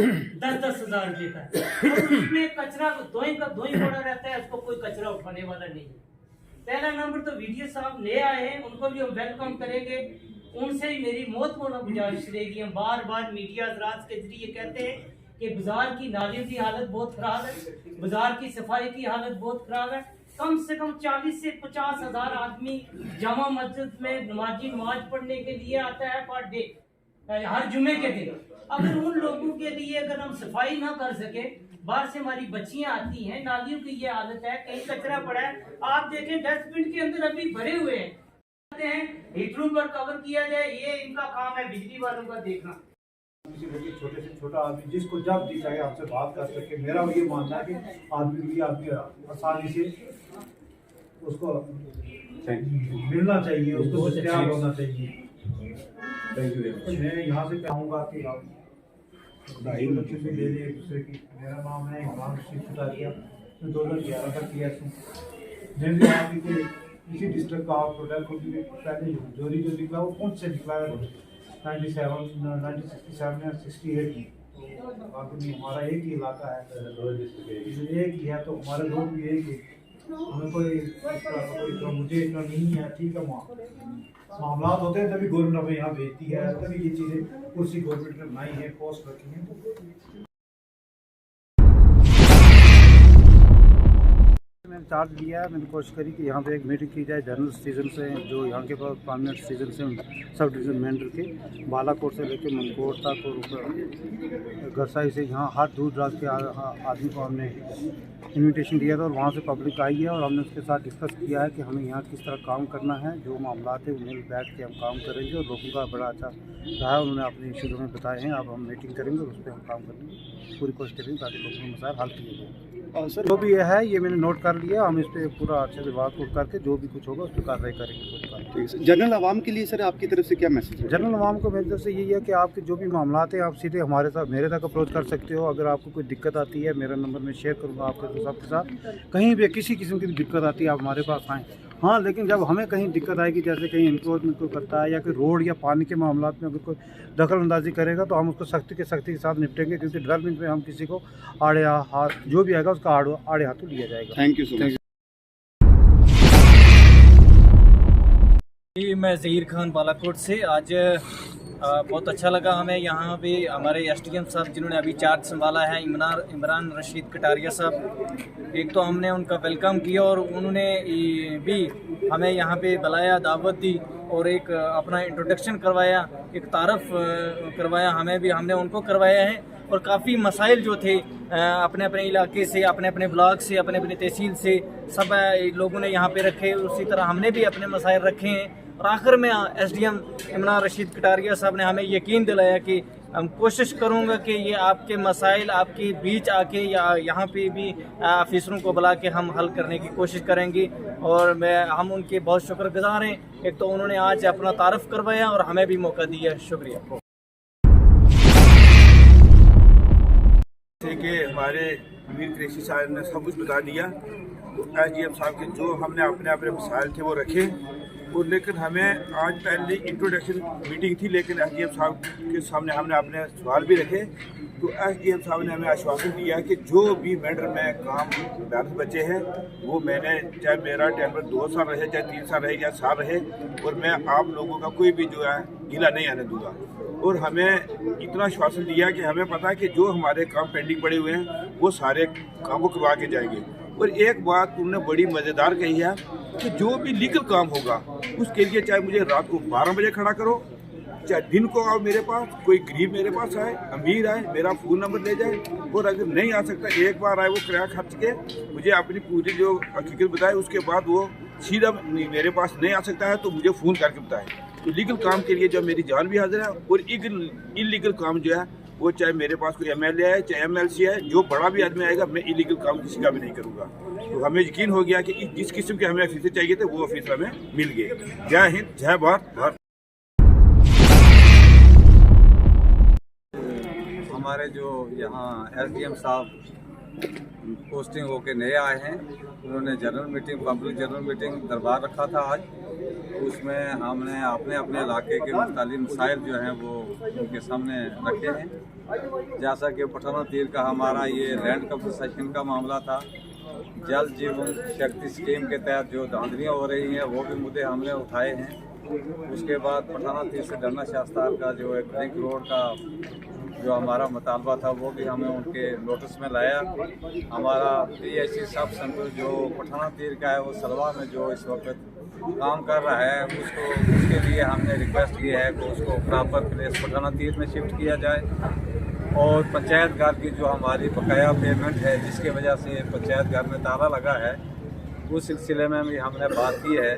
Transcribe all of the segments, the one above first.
10,000 रुपए का है और उसमें कचरा दो ही पड़ा रहता है, उसको कोई कचरा उठाने वाला नहीं है। पहला नंबर तो वीडियो साहब नए आए हैं, उनको भी हम वेलकम करेंगे, उनसे ही मेरी मौत को ना गुजारिश रहेगी। हम बार बार मीडिया हजरात के जरिए कहते हैं कि बाजार की नालियों की हालत बहुत खराब है, बाजार की सफाई की हालत बहुत खराब है। कम से कम 40 से 50 हजार आदमी जामा मस्जिद में नमाज पढ़ने के लिए आता है पर डे, हर जुमे के दिन। अगर उन लोगों के लिए अगर हम सफाई ना कर सके, बाहर से हमारी बच्चियां आती हैं, नालियों की ये हालत है, कहीं कचरा पड़ा है, आप देखें डस्टबिन के अंदर अभी भरे हुए हैं, हीटरों पर कवर किया जाए, ये इनका काम है बिजली वालों का देखना। किसी छोटे से छोटा आदमी जिसको जब जी चाहे आपसे बात कर सके, मेरा ये मानना है कि आदमी आसानी से उसको मिलना चाहिए, उसको दस्तयाब होना चाहिए। मैं यहाँ से चाहूँगा कि आप बच्चे से ले लें एक दूसरे की। मेरा नाम है इमरान रशीद कटारिया, मैं 2011 का PS हूँ। जिनके यहाँ की इसी डिस्ट्रिक्ट का प्रोडक्ट को भी पहले जोरी जो निकला वो कौन से निकला है 1967 या 68 में। तो बाकी हमारा एक ही इलाका है, एक ही है, तो हमारे लोग भी एक ही, हमें कोई मुझे इतना नहीं है, ठीक है। मामला होते हैं तभी गवर्नमेंट हमें यहाँ भेजती है, तभी ये चीज़ें कुर्सी गवर्नमेंट ने बनाई है, पोस्ट रखी है। मैंने चार्ज लिया है, मैंने कोशिश करी कि यहाँ पे एक मीटिंग की जाए जनरल सिटीजन से, जो यहाँ के पास परमानेंट सिटीजन से, सब डिवीजन मैनेजर के बालाकोट से लेकर मनकोट तक और गरसाई से यहाँ हर दूर दराज के आदमी को हमने इन्विटेशन दिया था और वहाँ से पब्लिक आई है और हमने उसके साथ डिस्कस किया है कि हमें यहाँ किस तरह काम करना है। जो मामला थे उन्हें बैठ के हम काम करेंगे और लोगों का बड़ा अच्छा रहा है, उन्होंने अपने इशूज़ हमें बताए हैं। अब हम मीटिंग करेंगे और उस पर हम काम करेंगे, पूरी कोशिश करेंगे ताकि लोगों के मसाइल हल किए जाए। और सर जो भी है ये मैंने नोट कर लिया, हम इस पर पूरा अच्छे से बात करके जो भी कुछ होगा उस पर कार्रवाई करेंगे। जनरल आवाम के लिए सर आपकी तरफ से क्या मैसेज है? जनरल आवाम को मेरी तरफ से यही है कि आपके जो भी मामला हैं आप सीधे हमारे साथ मेरे तक अप्रोच कर सकते हो। अगर आपको कोई दिक्कत आती है, मेरा नंबर मैं शेयर करूँगा आपके सबके साथ। कहीं भी किसी किस्म की दिक्कत आती है आप हमारे पास आएँ। हाँ, लेकिन जब हमें कहीं दिक्कत आएगी, जैसे कहीं इंक्रोचमेंट कोई करता है या कोई रोड या पानी के मामला में अगर कोई दखल अंदाजी करेगा तो हम उसको सख्ती के साथ निपटेंगे, क्योंकि डेवलपमेंट में हम किसी को आड़े हाथ जो भी आएगा उसका आड़े हाथों लिया जाएगा। Thank you so much. जी, मैं ज़हीर खान बालाकोट से। आज बहुत अच्छा लगा हमें यहाँ पे हमारे SDM साहब जिन्होंने अभी चार्ज संभाला है, इमरान रशीद कटारिया साहब। एक तो हमने उनका वेलकम किया और उन्होंने भी हमें यहाँ पे बुलाया, दावत दी और एक अपना इंट्रोडक्शन करवाया, एक तारफ़ करवाया, हमने उनको करवाया है। और काफ़ी मसाइल जो थे अपने अपने इलाके से, अपने अपने ब्लॉक से, अपने अपने तहसील से सब लोगों ने यहाँ पे रखे, उसी तरह हमने भी अपने मसाइल रखे हैं। और आखिर में SDM इमरान रशीद कटारिया साहब ने हमें यकीन दिलाया कि हम कोशिश करूँगा कि ये आपके मसाइल आपके बीच आके या यहाँ पे भी ऑफिसरों को बुला के हम हल करने की कोशिश करेंगे। और हम उनके बहुत शुक्रगुजार हैं। एक तो उन्होंने आज अपना तारफ़ करवाया और हमें भी मौका दिया। शुक्रिया। कि हमारे मीर कुरैशी साहब ने सब कुछ बता दिया, तो SDM साहब के जो हमने अपने अपने मसाइल थे वो रखे। और लेकिन हमें आज पहले इंट्रोडक्शन मीटिंग थी, लेकिन SDM साहब के सामने हमने अपने सवाल भी रखे। तो SDM साहब ने हमें आश्वासन दिया कि जो भी मैटर में काम बैलेंस बचे हैं वो मैंने, चाहे मेरा टेम्पर 2 साल रहे, चाहे 3 साल रहे, या साल रहे, और मैं आप लोगों का कोई भी जो है गिला नहीं आने दूंगा। और हमें इतना आश्वासन दिया कि हमें पता है कि जो हमारे काम पेंडिंग पड़े हुए हैं वो सारे काम को करवा के जाएंगे। और एक बात उन्होंने बड़ी मज़ेदार कही है कि जो भी लीगल काम होगा उसके लिए चाहे मुझे रात को 12 बजे खड़ा करो, चाहे दिन को आओ मेरे पास, कोई गरीब मेरे पास आए, अमीर आए, मेरा फ़ोन नंबर ले जाए। और अगर नहीं आ सकता, एक बार आए वो किराया खर्च के मुझे अपनी पूरी जो हकीकत बताए, उसके बाद वो सीधा मेरे पास नहीं आ सकता है तो मुझे फ़ोन करके बताए। तो लीगल काम के लिए जो मेरी जान भी हाजिर है। और इलीगल काम जो है वो चाहे मेरे पास कोई MLA है, चाहे MLC है, जो बड़ा भी आदमी आएगा, मैं इलीगल काम किसी का भी नहीं करूँगा। तो हमें यकीन हो गया कि जिस किस्म के हमें ऑफिसर चाहिए थे वो ऑफिसर हमें मिल गए। जय हिंद, जय भारत। हमारे जो यहाँ SDM साहब पोस्टिंग होके नए आए हैं। उन्होंने पब्लिक जनरल मीटिंग दरबार रखा था आज। उसमें हमने अपने अपने इलाके के मुख्तलिफ मसाइल जो हैं वो उनके सामने रखे हैं। जैसा कि पठाना तीर का हमारा ये लैंड कंपनसेशन का मामला था, जल जीवन शक्ति स्कीम के तहत जो धांधलियाँ हो रही हैं वो भी मुद्दे हमने उठाए हैं। उसके बाद पठाना तीर से डरना शास्तार का जो एक लिंक रोड का जो हमारा मुतालबा था वो भी हमें उनके नोटिस में लाया। हमारा PHC सब सेंटर जो पठाना तीर का है वो सलवा में जो इस वक्त काम कर रहा है उसके लिए हमने रिक्वेस्ट की है कि उसको प्रॉपर प्लेस पठाना तीर में शिफ्ट किया जाए। और पंचायत घर की जो हमारी बकाया पेमेंट है जिसकी वजह से पंचायत घर में ताला लगा है, उस सिलसिले में भी हमने बात की है।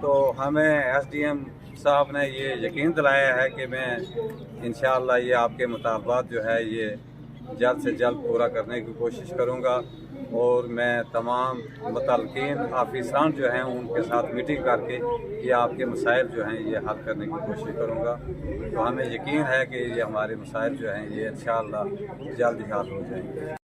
तो हमें SDM साहब ने ये यकीन दिलाया है कि मैं इंशाअल्लाह ये आपके मुतालबात जो है ये जल्द से जल्द पूरा करने की कोशिश करूँगा। और मैं तमाम मुतल्लिक़ीन ऑफिसरान जो हैं उनके साथ मीटिंग करके ये आपके मसाइल जो हैं ये हल करने की कोशिश करूँगा। तो हमें यकीन है कि ये हमारे मसाइल जो हैं ये इंशाअल्लाह जल्द ही हल हो जाएंगे।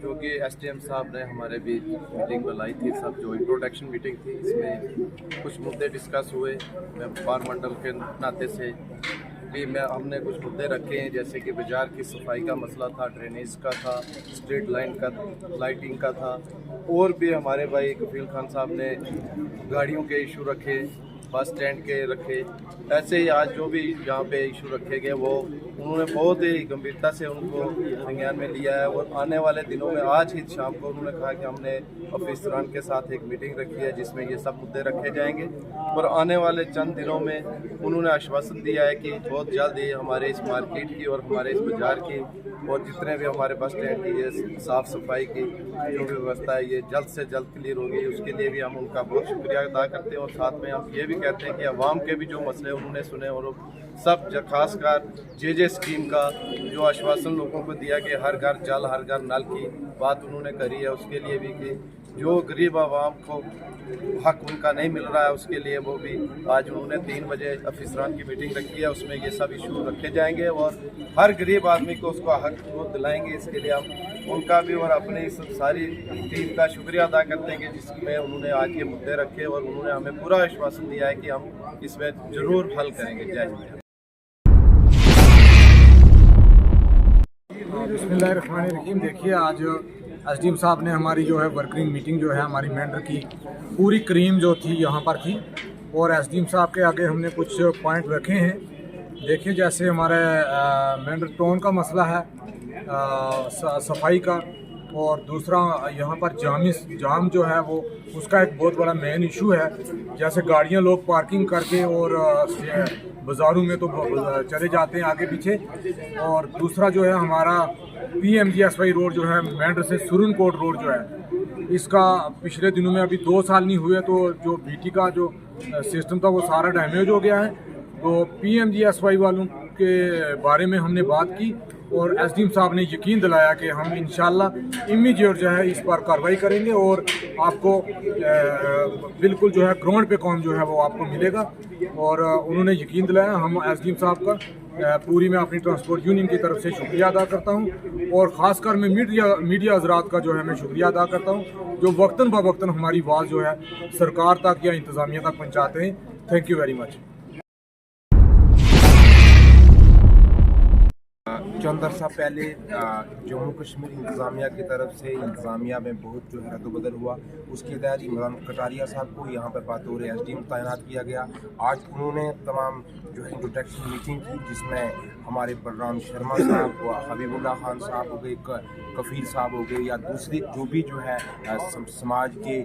जो कि SDM साहब ने हमारे बीच मीटिंग बुलाई थी, सब जो इंट्रोडक्शन मीटिंग थी इसमें कुछ मुद्दे डिस्कस हुए। मैं व्यापार मंडल के नाते से भी हमने कुछ मुद्दे रखे हैं, जैसे कि बाज़ार की सफाई का मसला था, ड्रेनेज का था, स्ट्रीट लाइटिंग का था। और भी हमारे भाई कफील खान साहब ने गाड़ियों के इशू रखे, बस स्टैंड के रखे। ऐसे ही आज जो भी यहाँ पे इशू रखे गए वो उन्होंने बहुत ही गंभीरता से उनको संज्ञान में लिया है। और आने वाले दिनों में आज ही शाम को उन्होंने कहा कि हमने अफसरान के साथ एक मीटिंग रखी है जिसमें ये सब मुद्दे रखे जाएंगे। और आने वाले चंद दिनों में उन्होंने आश्वासन दिया है कि बहुत जल्द ही हमारे इस मार्केट की और हमारे इस बाज़ार की और जितने भी हमारे बस स्टैंड की ये साफ़ सफाई की जो भी व्यवस्था है ये जल्द से जल्द क्लियर होगी। उसके लिए भी हम उनका बहुत शुक्रिया अदा करते हैं। और साथ में हम ये भी कहते हैं कि अवाम के भी जो मसले उन्होंने सुने और सब खासकर जे स्कीम का जो आश्वासन लोगों को दिया कि हर घर जल हर घर नल की बात उन्होंने करी है, उसके लिए भी कि जो गरीब आवाम को हक उनका नहीं मिल रहा है उसके लिए वो भी आज उन्होंने 3 बजे अफसरान की मीटिंग रखी है। उसमें ये सब इशू रखे जाएंगे और हर गरीब आदमी को उसका हक वो दिलाएंगे। इसके लिए हम उनका भी और अपने इस सारी टीम का शुक्रिया अदा करते हैं कि जिसमें उन्होंने आज ये मुद्दे रखे और उन्होंने हमें पूरा आश्वासन दिया है कि हम इसमें ज़रूर हल करेंगे। जय हिंद। बिस्मिल्लाहिर्रहमानिर्रहीम। देखिए आज SDM साहब ने हमारी जो है वर्किंग मीटिंग जो है हमारी मेंढर की पूरी क्रीम जो थी यहाँ पर थी और SDM साहब के आगे हमने कुछ पॉइंट रखे हैं। देखिए जैसे हमारे मेंढर टाउन का मसला है सफाई का, और दूसरा यहाँ पर जाम जो है वो उसका एक बहुत बड़ा मेन इशू है। जैसे गाड़ियाँ लोग पार्किंग करके और बाज़ारों में तो चले जाते हैं आगे पीछे। और दूसरा जो है हमारा PMGSY रोड जो है मेंढर से सुरनकोट रोड जो है इसका पिछले दिनों में अभी 2 साल नहीं हुए तो जो BT का जो सिस्टम था वो सारा डैमेज हो गया है। तो PMGSY वालों के बारे में हमने बात की और SDM साहब ने यकीन दिलाया कि हम इंशाल्लाह इमीडिएट जो है इस पर कार्रवाई करेंगे और आपको बिल्कुल जो है ग्राउंड पे काम जो है वो आपको मिलेगा। और उन्होंने यकीन दिलाया। हम SDM साहब का पूरी मैं अपनी ट्रांसपोर्ट यूनियन की तरफ से शुक्रिया अदा करता हूँ और ख़ासकर मैं मीडिया हज़रात का जो है मैं शुक्रिया अदा करता हूँ जो वक्तन ब वक्तन हमारी आवाज़ जो है सरकार तक या इंतज़ामिया तक पहुँचाते हैं। Thank you very much. चंद अर्सा पहले जम्मू कश्मीर इंतज़ामिया की तरफ से इंतज़ामिया में बहुत जो है रद्द-बदल हुआ, उसके तहत इमरान कटारिया साहब को यहाँ पर बतौर SDM तैनात किया गया। आज उन्होंने तमाम जो है इंट्रोडक्शन मीटिंग की जिसमें हमारे बलराम शर्मा साहब व हबीबुल्लाह खान साहब हो गए, कफील साहब हो गए या दूसरे जो भी जो है समाज के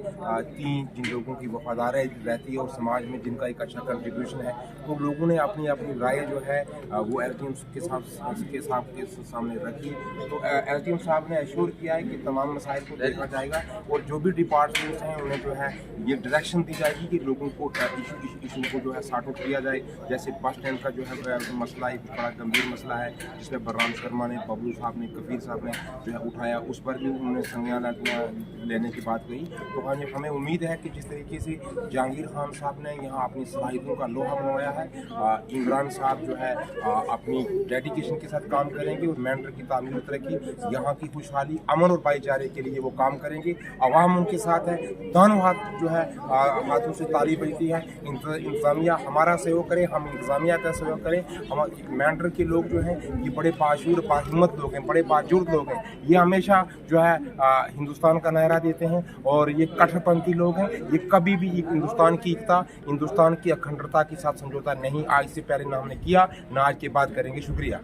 3 जिन लोगों की वफादार रहती है और समाज में जिनका एक अच्छा कंट्रीब्यूशन है, तो लोगों ने अपनी अपनी राय जो है वो SDM के साथ के सामने रखी। तो SDM साहब ने एश्योर किया है कि तमाम मसाइल को देखा जाएगा और जो भी डिपार्टमेंट्स हैं उन्हें जो है ये डायरेक्शन दी जाएगी कि लोगों को इशू को जो है सॉर्ट आउट किया जाए। जैसे बस स्टैंड का जो है मसला एक बड़ा गंभीर मसला है जिसमें बलराम शर्मा ने, बबलू साहब ने, कबीर साहब ने जो है उठाया, उस पर भी उन्होंने संज्ञान लेने की बात कही। तो हमें उम्मीद है कि जिस तरीके से जहांगीर खान साहब ने यहाँ अपनी सलाहियतों का लोहा मनवाया है, इमरान साहब जो है अपनी डेडिकेशन के साथ काम करेंगे और मेंढर की तामीर और तरक्की, यहाँ की खुशहाली, अमन और भाईचारे के लिए वो काम करेंगे। अवाम उनके साथ है, दोनों हाथ जो है हाथों से ताली बजती है। इंतजामिया हमारा सहयोग करे, हम इंतजामिया का सहयोग करें। हम मेंढर के लोग जो हैं ये बड़े बाशूर बाहिम्मत लोग हैं, बड़े बाजुर्ग लोग हैं। ये हमेशा जो है हिंदुस्तान का नारा देते हैं और ये कट्टरपंथी लोग हैं। ये कभी भी हिंदुस्तान की एकता, हिंदुस्तान की अखंडता के साथ समझौता नहीं आज से पहले ना हमने किया, ना आज के बाद करेंगे। शुक्रिया।